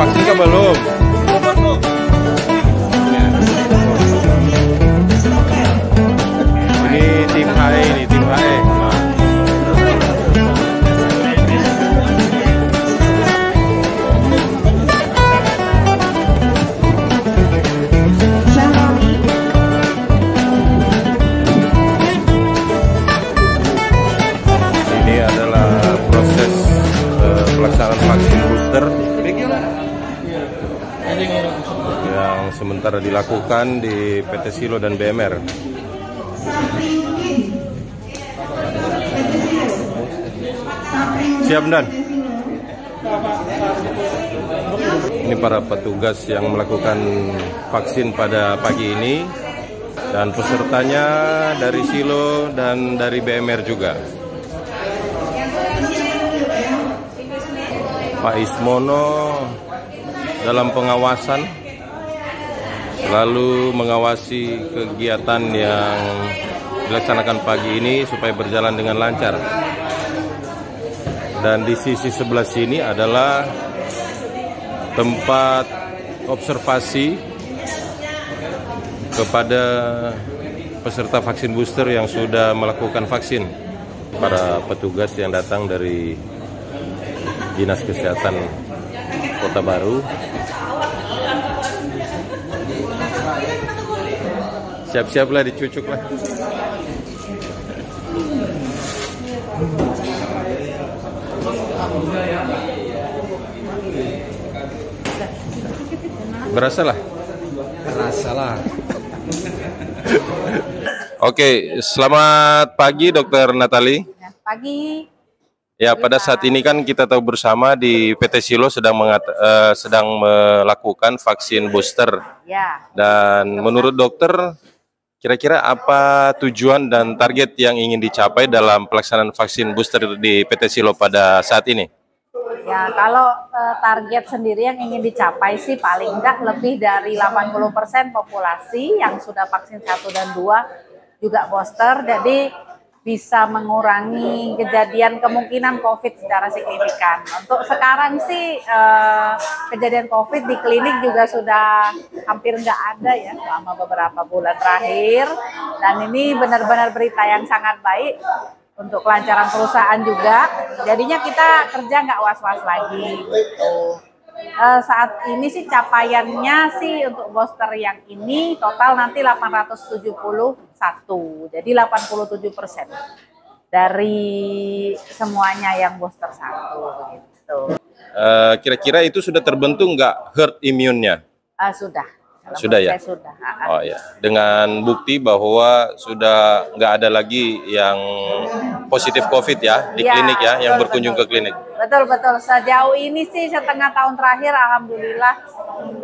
vaksin ke belum? Ini tim HE, ini tim HE. Ini adalah proses pelaksanaan vaksin booster yang sementara dilakukan di PT Silo dan BMR. Siap, Dan? Ini para petugas yang melakukan vaksin pada pagi ini, dan pesertanya dari Silo dan dari BMR juga. Pak Ismono dalam pengawasan, selalu mengawasi kegiatan yang dilaksanakan pagi ini supaya berjalan dengan lancar. Dan di sisi sebelah sini adalah tempat observasi kepada peserta vaksin booster yang sudah melakukan vaksin. Para petugas yang datang dari Dinas Kesehatan Kota Baru. Siap-siaplah, dicucuk lah. Berasalah. Berasalah. Oke, selamat pagi Dokter Natali. Pagi. Ya, pada saat ini kan kita tahu bersama di PT Silo sedang melakukan vaksin booster. Ya. Dan menurut dokter, kira-kira apa tujuan dan target yang ingin dicapai dalam pelaksanaan vaksin booster di PT Silo pada saat ini? Ya, kalau target sendiri yang ingin dicapai sih paling enggak lebih dari 80% populasi yang sudah vaksin 1 dan 2 juga booster. Jadi bisa mengurangi kejadian kemungkinan COVID secara signifikan. Untuk sekarang sih kejadian COVID di klinik juga sudah hampir nggak ada ya selama beberapa bulan terakhir. Dan ini benar-benar berita yang sangat baik untuk kelancaran perusahaan juga. Jadinya kita kerja nggak was-was lagi gitu. Saat ini sih capaiannya sih untuk booster yang ini total nanti 871, jadi 87% dari semuanya yang booster 1 gitu. Kira-kira itu sudah terbentuk nggak herd immune-nya? Sudah. Sudah ya? Sudah. Oh ya, dengan bukti bahwa sudah nggak ada lagi yang positif COVID ya di klinik ya, yang berkunjung ke klinik. Betul. Sejauh ini sih setengah tahun terakhir, alhamdulillah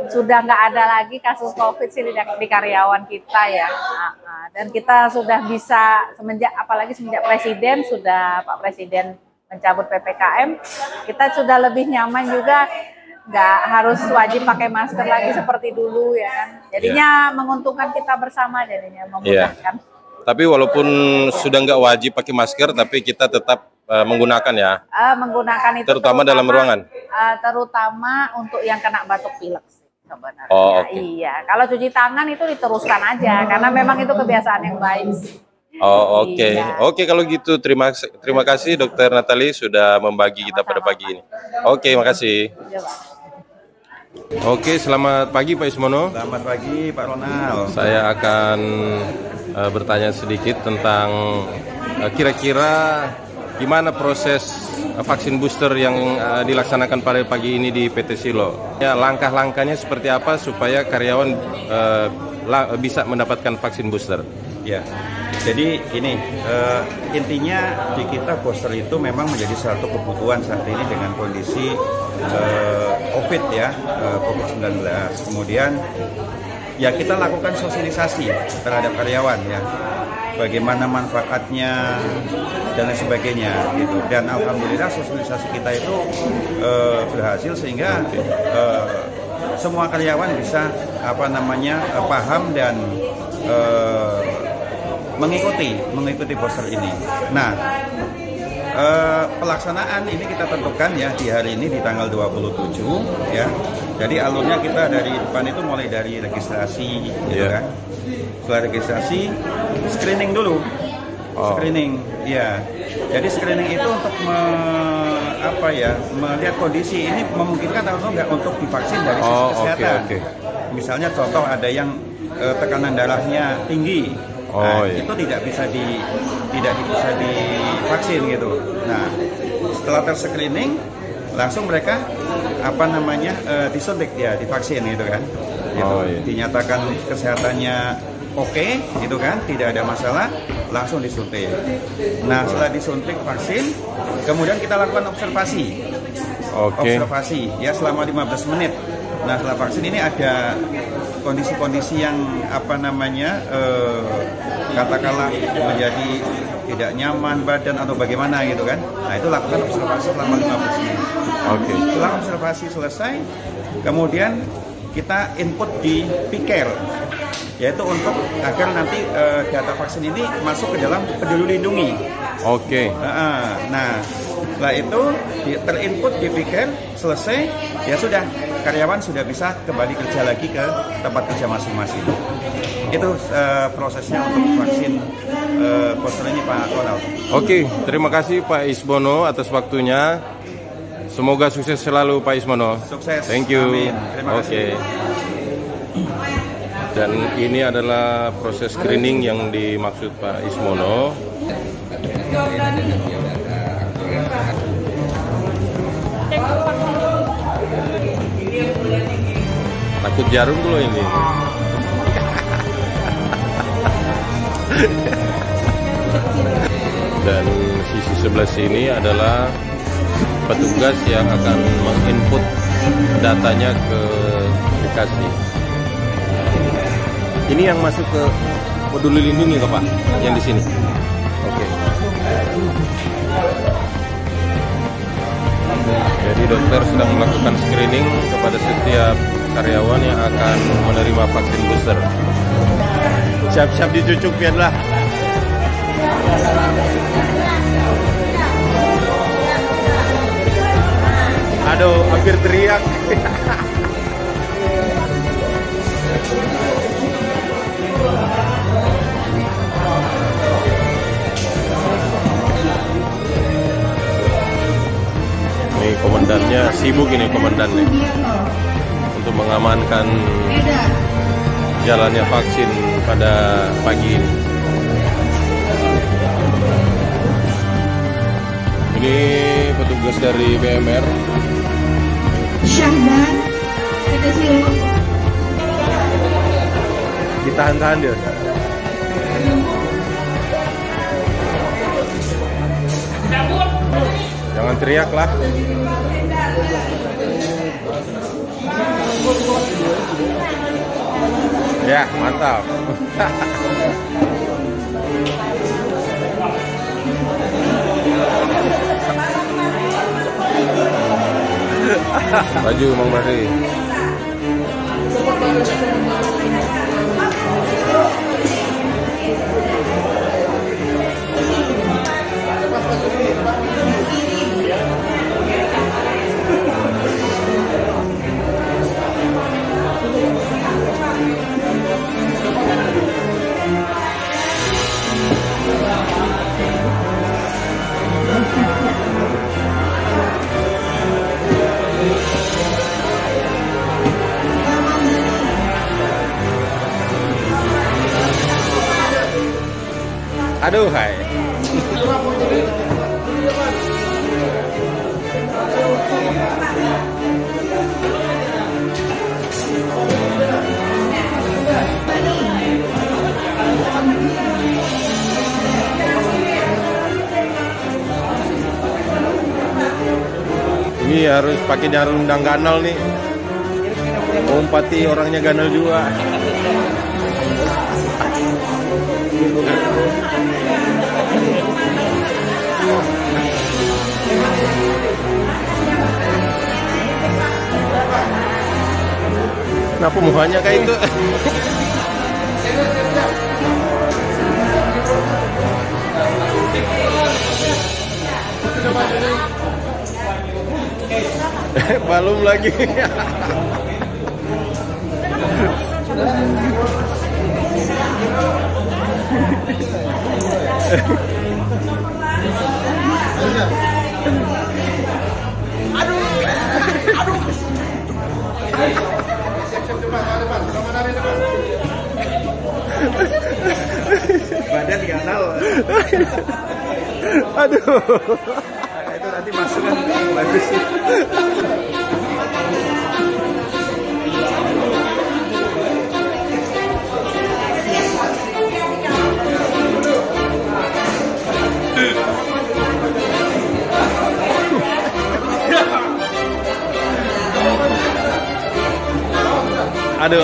sudah nggak ada lagi kasus COVID sih di karyawan kita ya. Dan kita sudah bisa apalagi semenjak Presiden Pak Presiden mencabut PPKM, kita sudah lebih nyaman juga. Nggak harus wajib pakai masker lagi seperti dulu ya kan. Jadinya menguntungkan kita bersama, jadinya memudahkan. Tapi walaupun sudah nggak wajib pakai masker, tapi kita tetap menggunakan ya. Menggunakan itu terutama dalam ruangan. Terutama untuk yang kena batuk pilek sebenarnya. Oh, okay. Iya, kalau cuci tangan itu diteruskan aja karena memang itu kebiasaan yang baik. Oh, oke. Iya. Oke, kalau gitu terima kasih Dokter Natali sudah membagi kita pada pagi ini. Oke, makasih. Ya, Pak. Oke, selamat pagi Pak Ismono. Selamat pagi Pak Ronald. Saya akan bertanya sedikit tentang kira-kira gimana proses vaksin booster yang dilaksanakan pada pagi ini di PT Silo. Ya, langkah-langkahnya seperti apa supaya karyawan bisa mendapatkan vaksin booster? Ya, jadi ini intinya di kita booster itu memang menjadi satu kebutuhan saat ini dengan kondisi COVID ya, COVID-19. Kemudian ya kita lakukan sosialisasi terhadap karyawan ya, bagaimana manfaatnya dan lain sebagainya gitu. Dan alhamdulillah sosialisasi kita itu berhasil sehingga semua karyawan bisa paham dan mengikuti booster ini. Nah, pelaksanaan ini kita tentukan ya di hari ini di tanggal 27 ya. Jadi alurnya kita dari depan itu mulai dari registrasi gitu kan. Setelah registrasi screening dulu. Screening ya. Jadi screening itu untuk melihat kondisi ini memungkinkan atau enggak untuk divaksin dari sisi kesehatan. Misalnya contoh ada yang tekanan darahnya tinggi. Itu tidak bisa divaksin gitu. Nah, setelah terscreening langsung mereka disuntik ya, divaksin gitu kan. Dinyatakan kesehatannya oke, gitu kan, tidak ada masalah, langsung disuntik. Nah, setelah disuntik vaksin, kemudian kita lakukan observasi. Observasi ya selama 15 menit. Nah, setelah vaksin ini ada kondisi-kondisi yang katakanlah menjadi tidak nyaman badan atau bagaimana gitu kan. Nah, itu lakukan observasi selama 15 menit. Setelah observasi selesai, kemudian kita input di P-Care, yaitu untuk agar nanti data vaksin ini masuk ke dalam Peduli Lindungi. Nah, setelah itu terinput di P-Care, selesai, ya sudah, karyawan sudah bisa kembali kerja lagi ke tempat kerja masing-masing. Itu prosesnya untuk vaksin booster ini, Pak Ronald. Terima kasih Pak Ismono atas waktunya. Semoga sukses selalu Pak Ismono. Sukses. Thank you. Amin. Terima kasih. Dan ini adalah proses screening yang dimaksud Pak Ismono. Takut jarum dulu ini. Dan sisi sebelah sini adalah petugas yang akan menginput datanya ke aplikasi. Ini yang masuk ke Peduli Lindungi Pak, yang di sini. Jadi dokter sedang melakukan screening kepada setiap karyawan yang akan menerima vaksin booster. Siap-siap dicucuk biarlah. Aduh, hampir teriak. Ini komandannya sibuk ini komandannya untuk mengamankan jalannya vaksin pada pagi ini. Ini petugas dari BMR. Syahdan, ditahan-tahan dia. Jangan teriak lah. Ya, mantap. Baju Mang Bari. Aduh, hai. Ini harus pakai jarum dan ganal nih. Umpati orangnya ganal juga. Kenapa mukanya kayak itu? Belum lagi. Badan kanal. Aduh. Nah, itu nanti masukkan bagus. Aduh.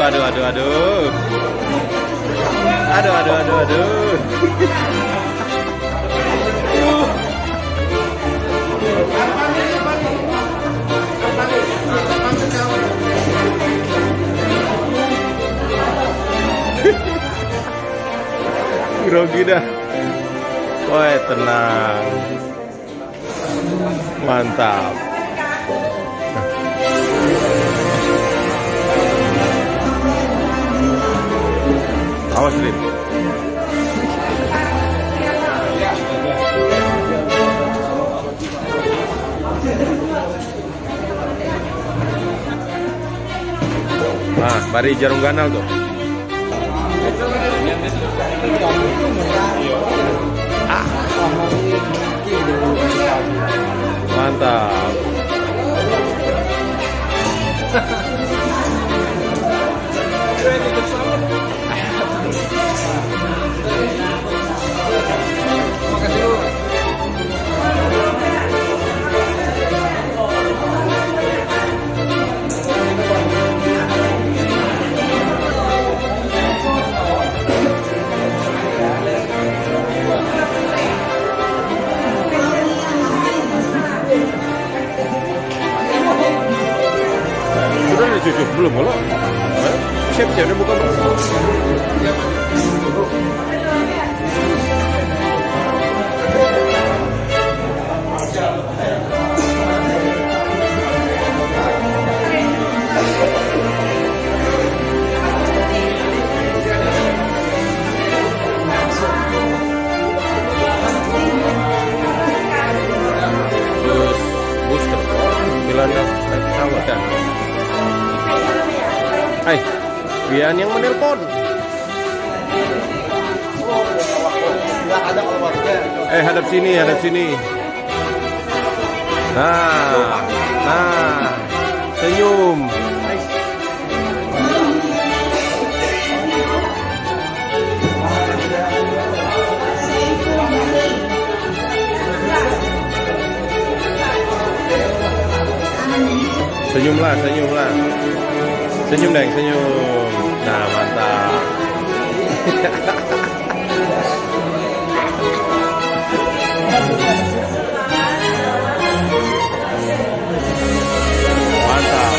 Grogi dah. Woi, tenang. Mantap. Awas, Lim. Nah, bari jarum ganal tuh. Ah. Mantap. Cucu belum belum. Siap udah buka belum? Terus booster bilangnya awal kan. Hai, Bian yang menelpon. Hadap sini. Nah, senyum. Senyumlah. Senyum, Deng, senyum. Nah, mantap. Mantap.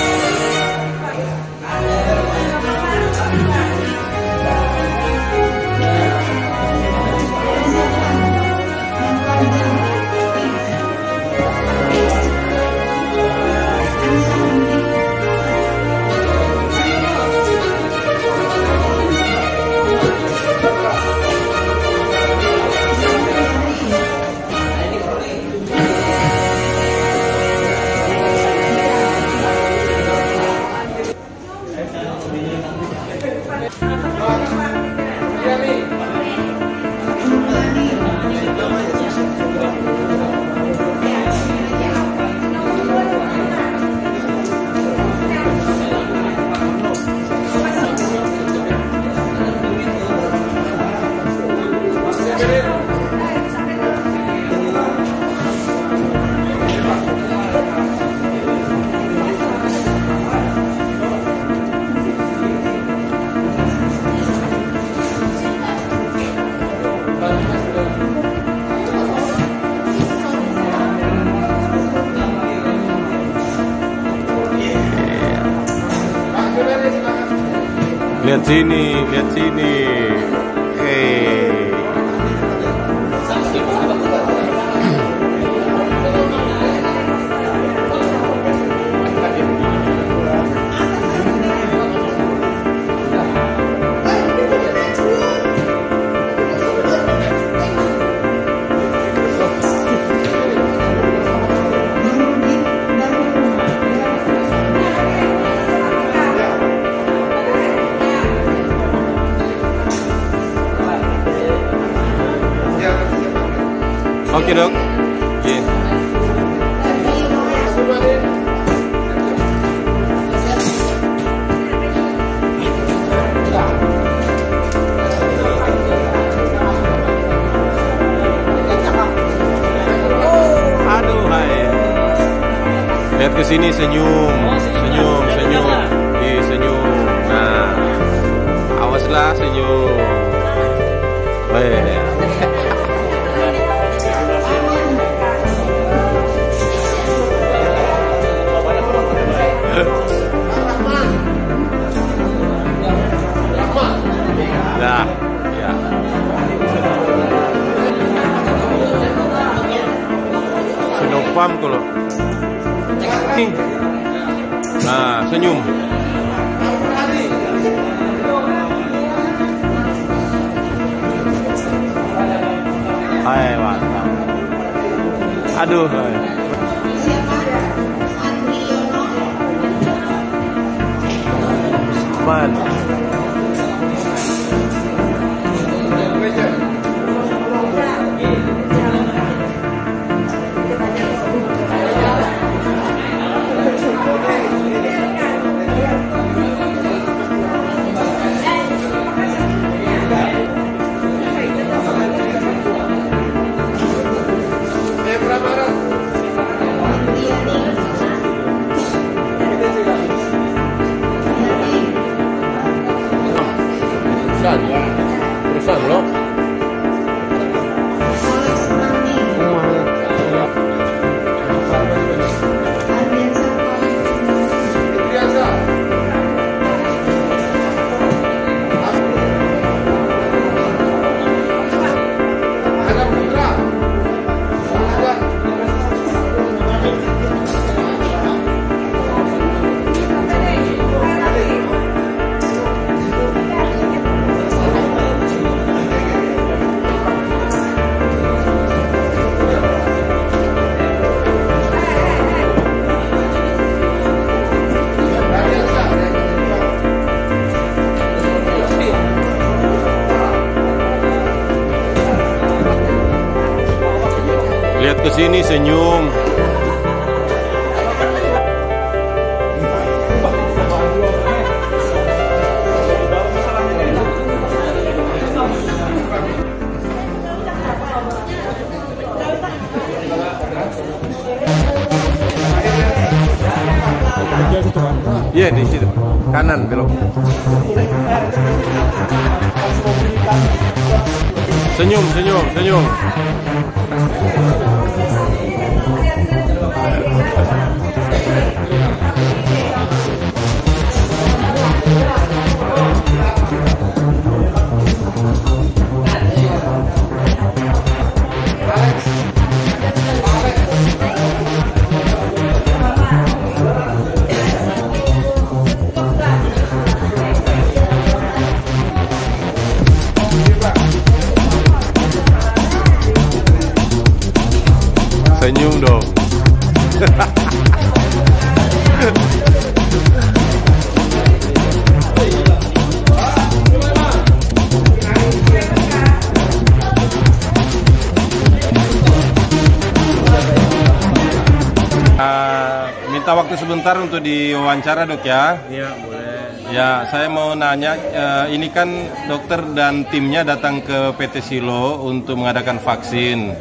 Lihat sini. Oke dok. Iya. Aduh, hai. Lihat ke sini, senyum, senyum, senyum, senyum. Nah, awaslah, senyum. Baik. Nah, ya. Sinopam kalau. Nah, senyum. Hai, mantap. Aduh. Man. Terusan loh. Lihat ke sini, senyum. Iya, di situ. Kanan belok. Senyum, senyum, senyum. Senyum dong. Minta waktu sebentar untuk diwawancara dok ya. Iya boleh. Ya, saya mau nanya, ini kan dokter dan timnya datang ke PT Silo untuk mengadakan vaksin.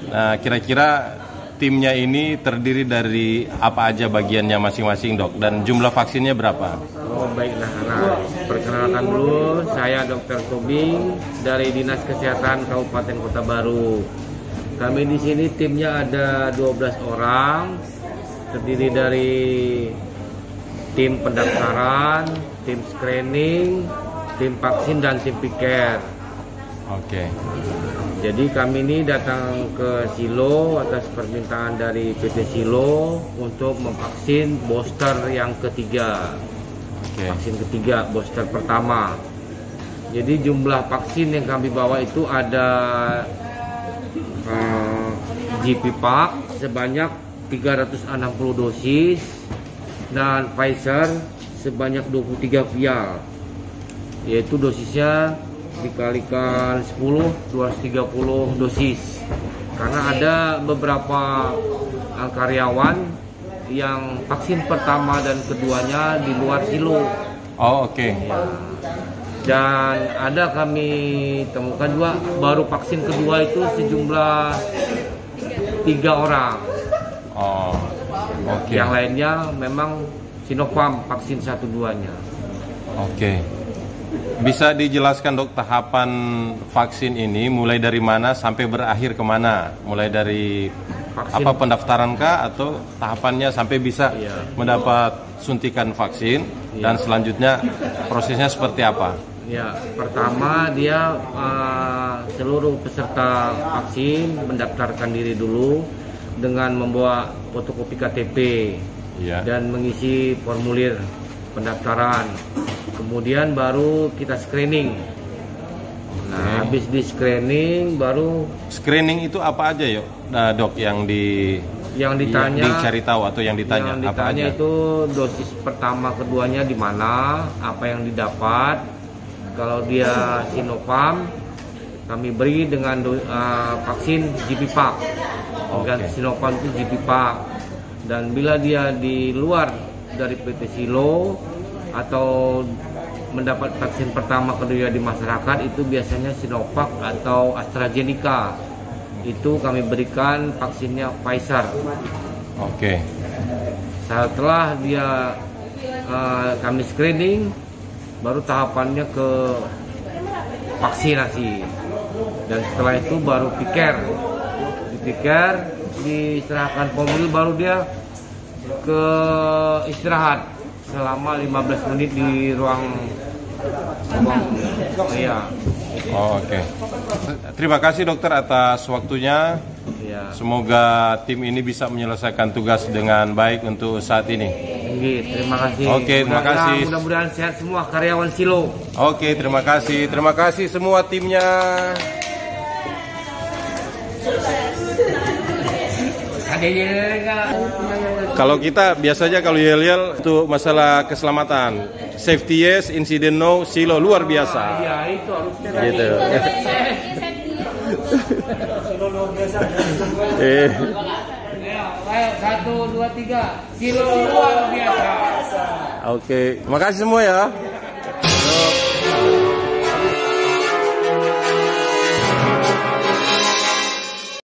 Nah, kira-kira timnya ini terdiri dari apa aja bagiannya masing-masing dok, dan jumlah vaksinnya berapa? Oh baiklah, nah, perkenalkan dulu, saya Dr. Tobing dari Dinas Kesehatan Kabupaten Kota Baru. Kami di sini timnya ada 12 orang, terdiri dari tim pendaftaran, tim screening, tim vaksin dan tim piket. Oke. Jadi kami ini datang ke Silo atas permintaan dari PT Silo untuk memvaksin booster yang ketiga. Oke. Vaksin ketiga, booster pertama. Jadi jumlah vaksin yang kami bawa itu ada GP Pak sebanyak 360 dosis dan Pfizer sebanyak 23 vial. Yaitu dosisnya dikalikan 10, 230 dosis. Karena ada beberapa karyawan yang vaksin pertama dan keduanya di luar silo. Oh, oke. Dan ada kami temukan juga baru vaksin kedua itu sejumlah 3 orang. Oh, oke. Yang lainnya memang Sinopharm vaksin 1-2-nya. Oke. Bisa dijelaskan dok tahapan vaksin ini mulai dari mana sampai berakhir kemana? Mulai dari Vaksin. apa pendaftaran kah atau tahapannya sampai bisa mendapat suntikan vaksin dan selanjutnya prosesnya seperti apa? Ya, pertama dia seluruh peserta vaksin mendaftarkan diri dulu dengan membawa fotokopi KTP dan mengisi formulir pendaftaran. Kemudian baru kita screening. Nah, habis di screening baru screening itu apa aja yuk, dok yang ditanya, dicari tahu atau yang ditanya, yang ditanya apa aja? Itu dosis pertama keduanya di mana, apa yang didapat. Kalau dia Sinopharm, kami beri dengan vaksin GPPAK. Dan Sinopharm itu GPPAK. Dan bila dia di luar dari PT Silo atau mendapat vaksin pertama kedua di masyarakat, itu biasanya Sinovac atau AstraZeneca. Itu kami berikan vaksinnya Pfizer. Oke. Setelah dia kami screening, baru tahapannya ke vaksinasi. Dan setelah itu baru piker. Dipiker, diserahkan formulir, baru dia ke istirahat selama 15 menit di ruang. Iya. Oh, oke. Terima kasih dokter atas waktunya. Semoga tim ini bisa menyelesaikan tugas dengan baik untuk saat ini. Terima kasih. Oke, terima kasih. Mudah-mudahan sehat semua karyawan Silo. Oke, terima kasih. Terima kasih semua timnya. Kalau kita biasanya kalau yel-yel itu masalah keselamatan, safety yes, incident no, Silo luar biasa. Iya, itu harusnya. Gitu. Ayo, 1, 2, 3, Silo luar biasa. Oke, terima kasih semua ya.